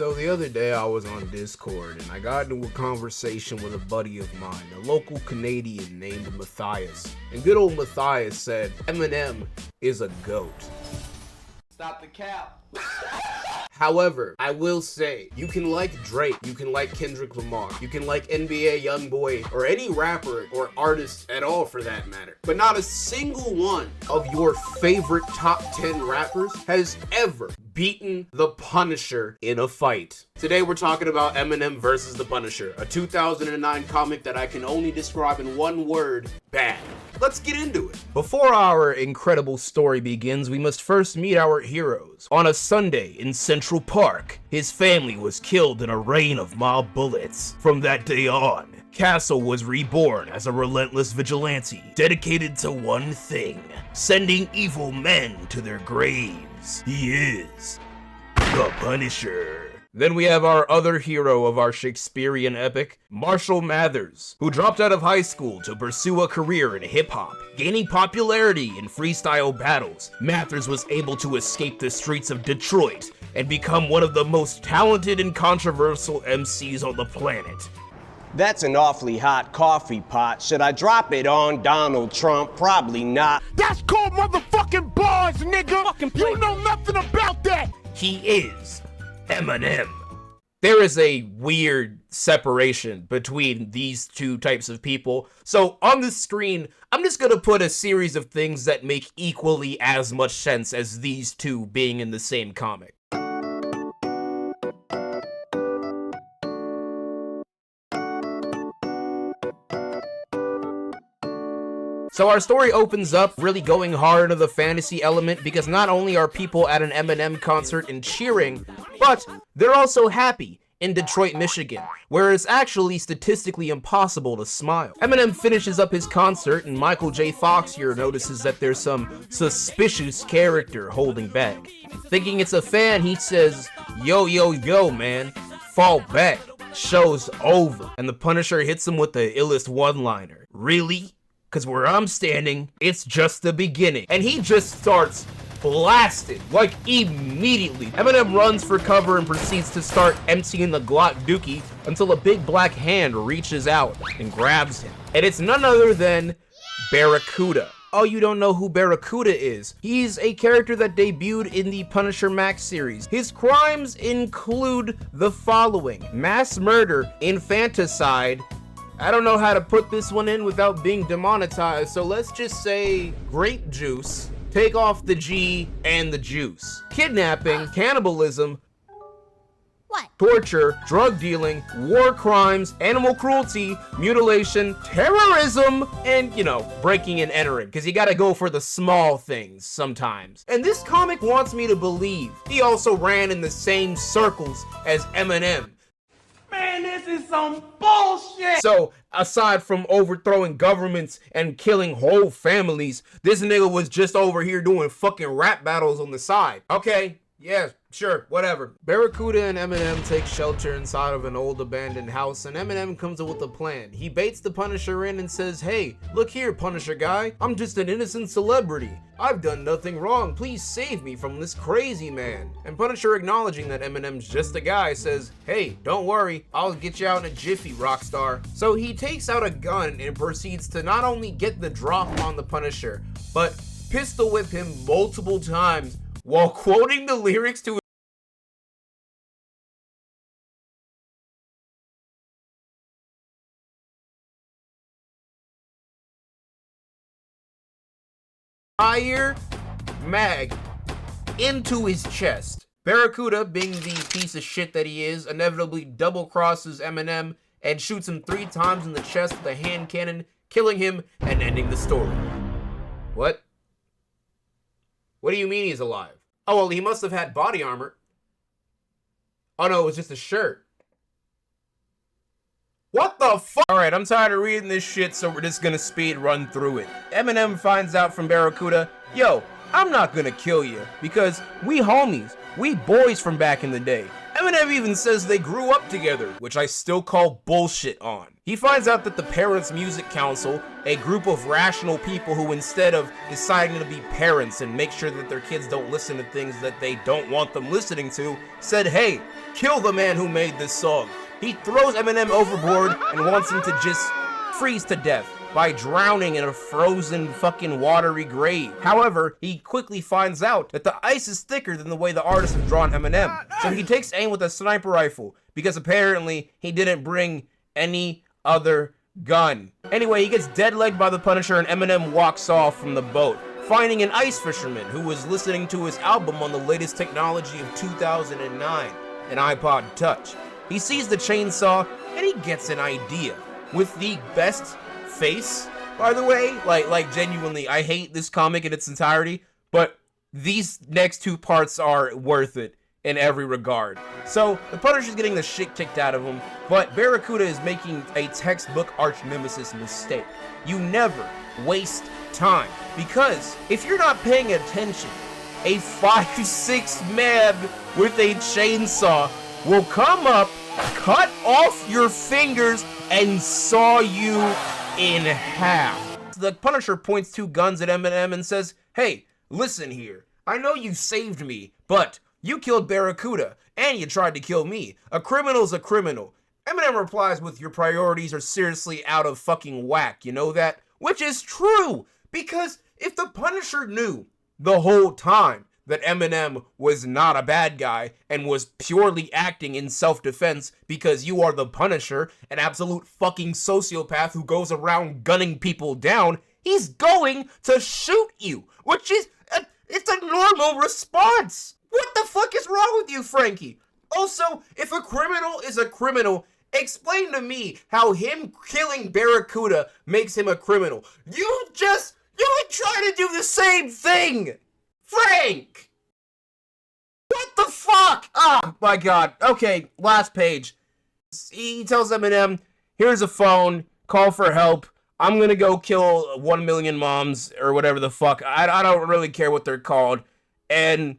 So the other day I was on Discord and I got into a conversation with a buddy of mine, a local Canadian named Matthias. And good old Matthias said, Eminem is a goat. Stop the cap. However, I will say, you can like Drake, you can like Kendrick Lamar, you can like NBA YoungBoy, or any rapper or artist at all for that matter. But not a single one of your favorite top 10 rappers has ever beaten the Punisher in a fight. Today we're talking about Eminem versus the Punisher, a 2009 comic that I can only describe in one word: bad. Let's get into it. Before our incredible story begins, we must first meet our heroes. On a Sunday in Central Park, his family was killed in a rain of mob bullets. From that day on, Castle was reborn as a relentless vigilante, dedicated to one thing: sending evil men to their graves. He is the Punisher. Then we have our other hero of our Shakespearean epic, Marshall Mathers, who dropped out of high school to pursue a career in hip-hop. Gaining popularity in freestyle battles, Mathers was able to escape the streets of Detroit and become one of the most talented and controversial MCs on the planet. That's an awfully hot coffee pot. Should I drop it on Donald Trump? Probably not. That's called motherfucking bars, nigga! You know nothing about that! He is Eminem. There is a weird separation between these two types of people. So on the screen, I'm just gonna put a series of things that make equally as much sense as these two being in the same comic. So our story opens up really going hard into the fantasy element because not only are people at an Eminem concert and cheering, but they're also happy in Detroit, Michigan, where it's actually statistically impossible to smile. Eminem finishes up his concert and Michael J. Fox here notices that there's some suspicious character holding back. Thinking it's a fan, he says, "Yo, yo, yo, man, fall back, show's over." And the Punisher hits him with the illest one-liner. "Really? Because where I'm standing, it's just the beginning." And he just starts blasting, like immediately. Eminem runs for cover and proceeds to start emptying the Glock dookie until a big black hand reaches out and grabs him. And it's none other than Barracuda. Oh, you don't know who Barracuda is? He's a character that debuted in the Punisher Max series. His crimes include the following: mass murder, infanticide, I don't know how to put this one in without being demonetized, so let's just say grape juice, take off the G and the juice, kidnapping, cannibalism, torture, drug dealing, war crimes, animal cruelty, mutilation, terrorism, and, you know, breaking and entering, because you gotta go for the small things sometimes. And this comic wants me to believe he also ran in the same circles as Eminem. Man, this is some bullshit! So, aside from overthrowing governments and killing whole families, this nigga was just over here doing fucking rap battles on the side. Okay, yeah, sure, whatever. Barracuda and Eminem take shelter inside of an old abandoned house, and Eminem comes up with a plan. He baits the Punisher in and says, "Hey, look here, Punisher guy, I'm just an innocent celebrity. I've done nothing wrong. Please save me from this crazy man." And Punisher, acknowledging that Eminem's just a guy, says, "Hey, don't worry, I'll get you out in a jiffy, rockstar." So he takes out a gun and proceeds to not only get the drop on the Punisher, but pistol whip him multiple times while quoting the lyrics to fire mag into his chest. Barracuda, being the piece of shit that he is, inevitably double crosses Eminem and shoots him 3 times in the chest with a hand cannon, killing him and ending the story. What? What do you mean he's alive? Oh, well, he must have had body armor. Oh no, it was just a shirt. What the fuck? Alright, I'm tired of reading this shit, so we're just gonna speed run through it. Eminem finds out from Barracuda, "Yo, I'm not gonna kill you, because we homies. We boys from back in the day." Eminem even says they grew up together, which I still call bullshit on. He finds out that the Parents Music Council, a group of rational people who, instead of deciding to be parents and make sure that their kids don't listen to things that they don't want them listening to, said, "Hey, kill the man who made this song. He throws Eminem overboard and wants him to just freeze to death by drowning in a frozen fucking watery grave. However, he quickly finds out that the ice is thicker than the way the artist has drawn Eminem. So he takes aim with a sniper rifle because apparently he didn't bring any other gun. Anyway, he gets dead-legged by the Punisher and Eminem walks off from the boat, finding an ice fisherman who was listening to his album on the latest technology of 2009, an iPod Touch. He sees the chainsaw and he gets an idea. With the best face, by the way, like genuinely, I hate this comic in its entirety, but these next two parts are worth it in every regard. So, the Punisher's getting the shit kicked out of him, but Barracuda is making a textbook arch-nemesis mistake. You never waste time, because if you're not paying attention, a 5'6" man with a chainsaw will come up, cut off your fingers, and saw you in half. The Punisher points two guns at Eminem and says, "Hey, listen here, I know you saved me, but you killed Barracuda, and you tried to kill me. A criminal's a criminal." Eminem replies with, "Your priorities are seriously out of fucking whack, you know that?" Which is true, because if the Punisher knew the whole time that Eminem was not a bad guy and was purely acting in self-defense because you are the Punisher, an absolute fucking sociopath who goes around gunning people down, he's going to shoot you, which is, it's a normal response. What the fuck is wrong with you, Frankie? Also, if a criminal is a criminal, explain to me how him killing Barracuda makes him a criminal. You would try to do the same thing! Frank! What the fuck? Oh my god. Okay, last page. He tells Eminem, "Here's a phone, call for help. I'm gonna go kill 1 million moms," or whatever the fuck. I don't really care what they're called. And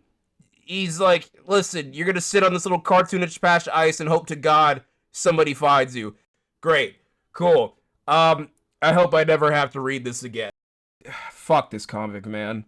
he's like, "Listen, you're gonna sit on this little cartoonish patch of ice and hope to God somebody finds you." Great. Cool. I hope I never have to read this again. Fuck this comic, man.